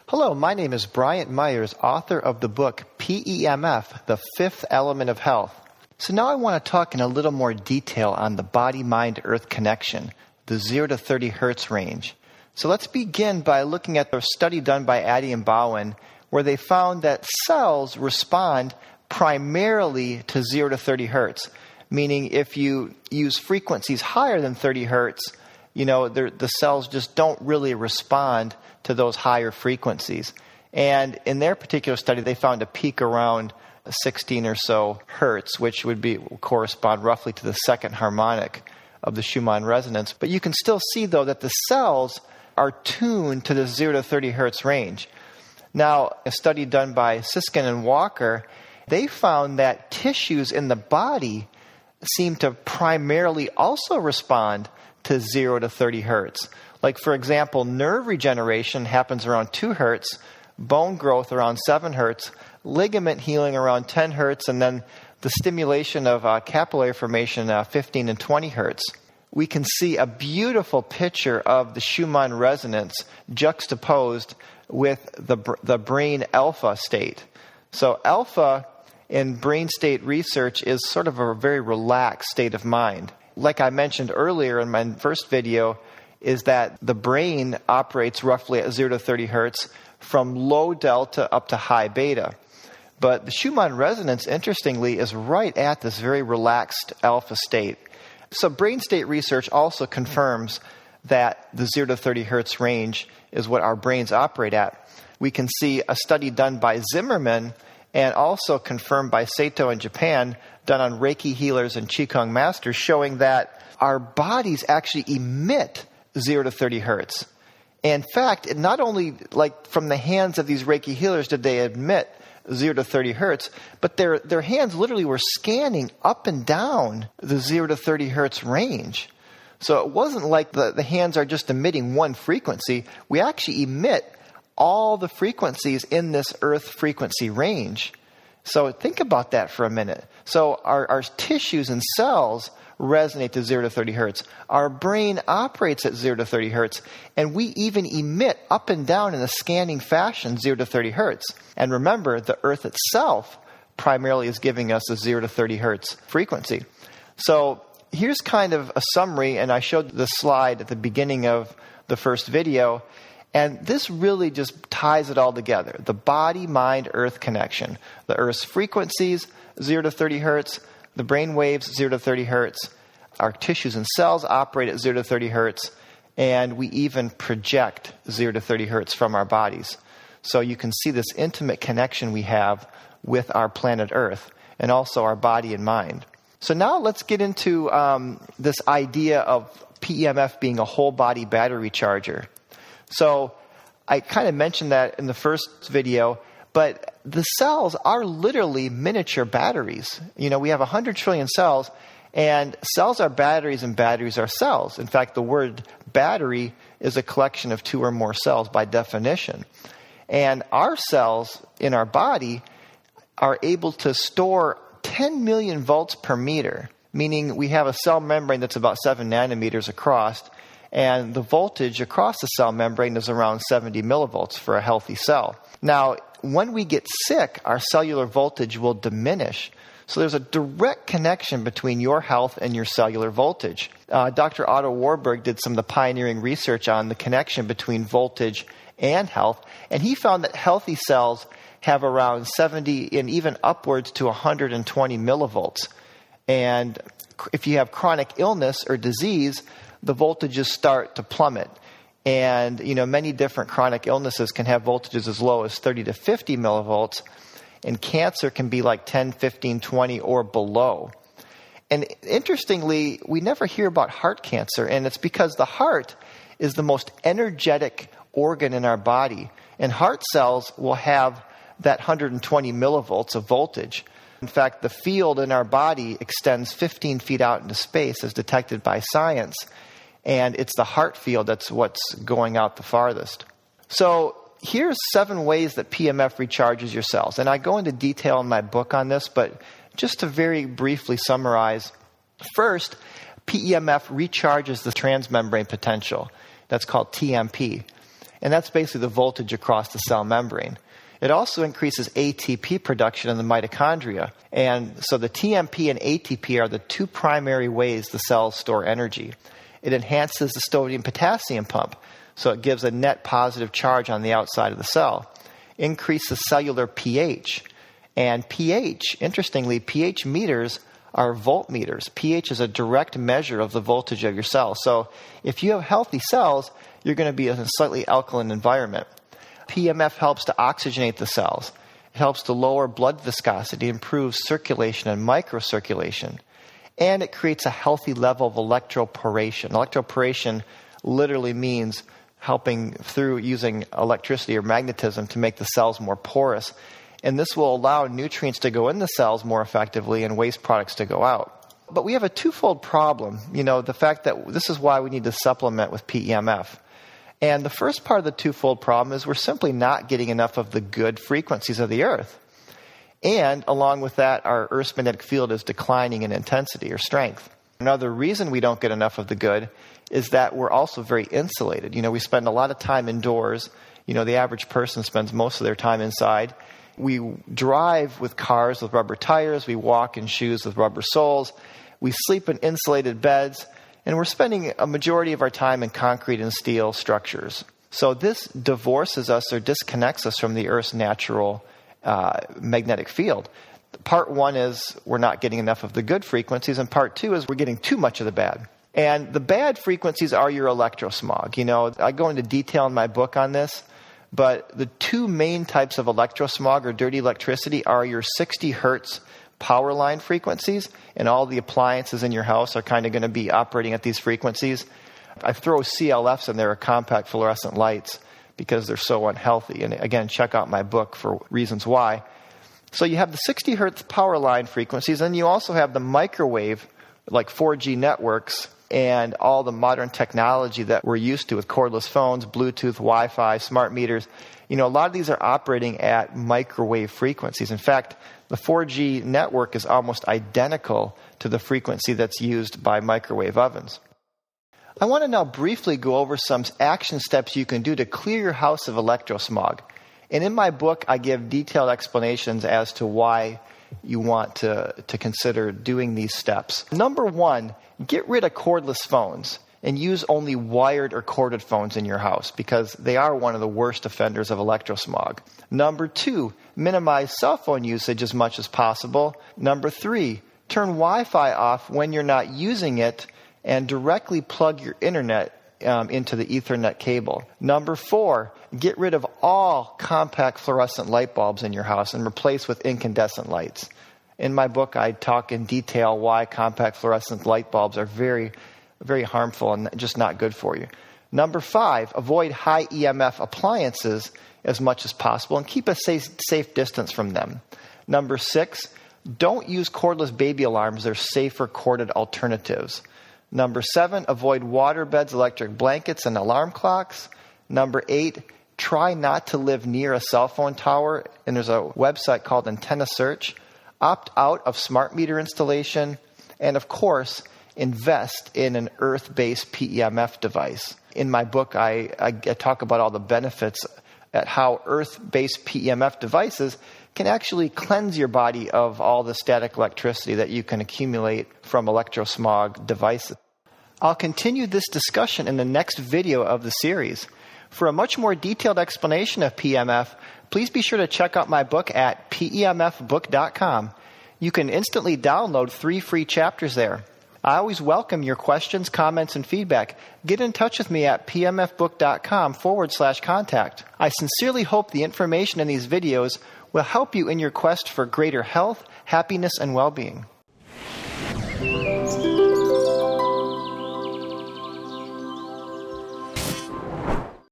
Hello, my name is Bryant Meyers, author of the book PEMF, The Fifth Element of Health. So now I want to talk in a little more detail on the body-mind-earth connection, the 0 to 30 hertz range. So let's begin by looking at the study done by Addy and Bowen, where they found that cells respond primarily to 0 to 30 hertz, meaning if you use frequencies higher than 30 hertz, the cells just don't really respond to those higher frequencies. And in their particular study, they found a peak around 16 or so hertz, which would correspond roughly to the second harmonic of the Schumann resonance. But you can still see, though, that the cells are tuned to the 0 to 30 hertz range. Now, a study done by Siskin and Walker, they found that tissues in the body seem to primarily also respond to 0 to 30 hertz. Like, for example, nerve regeneration happens around 2 hertz, bone growth around 7 hertz, ligament healing around 10 hertz, and then the stimulation of capillary formation 15 and 20 hertz. We can see a beautiful picture of the Schumann resonance juxtaposed with the brain alpha state. So alpha in brain state research is sort of a very relaxed state of mind. Like I mentioned earlier in my first video, is that the brain operates roughly at 0 to 30 hertz from low delta up to high beta. But the Schumann resonance, interestingly, is right at this very relaxed alpha state. So brain state research also confirms that the 0 to 30 hertz range is what our brains operate at. We can see a study done by Zimmerman and also confirmed by Sato in Japan, done on Reiki healers and Qigong masters, showing that our bodies actually emit 0 to 30 hertz. In fact, not only like from the hands of these Reiki healers did they emit 0 to 30 hertz, but their hands literally were scanning up and down the 0 to 30 hertz range. So it wasn't like the hands are just emitting one frequency. We actually emit all the frequencies in this earth frequency range. So think about that for a minute. So our tissues and cells resonate to 0 to 30 hertz. Our brain operates at 0 to 30 hertz, and we even emit up and down in a scanning fashion 0 to 30 hertz. And remember, the earth itself primarily is giving us a 0 to 30 hertz frequency. So here's kind of a summary, and I showed the slide at the beginning of the first video, and this really just ties it all together. The body-mind-earth connection. The earth's frequencies, 0 to 30 hertz. The brain waves, 0 to 30 hertz. Our tissues and cells operate at 0 to 30 hertz. And we even project 0 to 30 hertz from our bodies. So you can see this intimate connection we have with our planet Earth and also our body and mind. So now let's get into this idea of PEMF being a whole body battery charger. So I kind of mentioned that in the first video, but the cells are literally miniature batteries. We have 100 trillion cells, and cells are batteries and batteries are cells. In fact, the word battery is a collection of 2 or more cells by definition. And our cells in our body are able to store 10 million volts per meter, meaning we have a cell membrane that's about 7 nanometers across, and the voltage across the cell membrane is around 70 millivolts for a healthy cell. Now, when we get sick, our cellular voltage will diminish. So there's a direct connection between your health and your cellular voltage. Dr. Otto Warburg did some of the pioneering research on the connection between voltage and health, and he found that healthy cells have around 70 and even upwards to 120 millivolts. And if you have chronic illness or disease, the voltages start to plummet. And, many different chronic illnesses can have voltages as low as 30 to 50 millivolts. And cancer can be like 10, 15, 20 or below. And interestingly, we never hear about heart cancer. And it's because the heart is the most energetic organ in our body. And heart cells will have that 120 millivolts of voltage. In fact, the field in our body extends 15 feet out into space as detected by science. And it's the heart field that's what's going out the farthest. So here's 7 ways that PEMF recharges your cells. And I go into detail in my book on this, but just to very briefly summarize, First, PEMF recharges the transmembrane potential. That's called TMP. And that's basically the voltage across the cell membrane. It also increases ATP production in the mitochondria. And so the TMP and ATP are the two primary ways the cells store energy. It enhances the sodium-potassium pump, so it gives a net positive charge on the outside of the cell. Increases cellular pH. And pH, interestingly, pH meters are voltmeters. pH is a direct measure of the voltage of your cell. So if you have healthy cells, you're going to be in a slightly alkaline environment. PEMF helps to oxygenate the cells. It helps to lower blood viscosity, improves circulation and microcirculation. And it creates a healthy level of electroporation. Electroporation literally means helping through using electricity or magnetism to make the cells more porous. And this will allow nutrients to go in the cells more effectively and waste products to go out. But we have a twofold problem. The fact that this is why we need to supplement with PEMF. And the first part of the twofold problem is we're simply not getting enough of the good frequencies of the Earth. And along with that, our Earth's magnetic field is declining in intensity or strength. Another reason we don't get enough of the good is that we're also very insulated. We spend a lot of time indoors. The average person spends most of their time inside. We drive with cars with rubber tires. We walk in shoes with rubber soles. We sleep in insulated beds. And we're spending a majority of our time in concrete and steel structures. So this divorces us or disconnects us from the Earth's natural magnetic field. Part one is we're not getting enough of the good frequencies, and part two is we're getting too much of the bad. And the bad frequencies are your electrosmog. I go into detail in my book on this, but the two main types of electrosmog or dirty electricity are your 60 hertz power line frequencies, and all the appliances in your house are kind of going to be operating at these frequencies. I throw CLFs in there, compact fluorescent lights, because they're so unhealthy. And again, check out my book for reasons why. So you have the 60 hertz power line frequencies, and you also have the microwave, like 4G networks, and all the modern technology that we're used to with cordless phones, Bluetooth, Wi-Fi, smart meters. A lot of these are operating at microwave frequencies. In fact, the 4G network is almost identical to the frequency that's used by microwave ovens. I want to now briefly go over some action steps you can do to clear your house of electrosmog. And in my book, I give detailed explanations as to why you want to consider doing these steps. Number one, get rid of cordless phones and use only wired or corded phones in your house, because they are one of the worst offenders of electrosmog. Number two, minimize cell phone usage as much as possible. Number three, turn Wi-Fi off when you're not using it and directly plug your internet into the Ethernet cable. Number four, get rid of all compact fluorescent light bulbs in your house and replace with incandescent lights. In my book, I talk in detail why compact fluorescent light bulbs are very, very harmful and just not good for you. Number five, avoid high EMF appliances as much as possible and keep a safe distance from them. Number six, don't use cordless baby alarms. They're safer corded alternatives. Number seven, avoid water beds, electric blankets, and alarm clocks. Number eight, try not to live near a cell phone tower. And there's a website called Antenna Search. Opt out of smart meter installation. And of course, invest in an earth-based PEMF device. In my book, I talk about all the benefits at how earth-based PEMF devices can actually cleanse your body of all the static electricity that you can accumulate from electrosmog devices. I'll continue this discussion in the next video of the series. For a much more detailed explanation of PEMF, please be sure to check out my book at PEMFbook.com. You can instantly download 3 free chapters there. I always welcome your questions, comments, and feedback. Get in touch with me at PEMFbook.com/contact. I sincerely hope the information in these videos will help you in your quest for greater health, happiness, and well-being.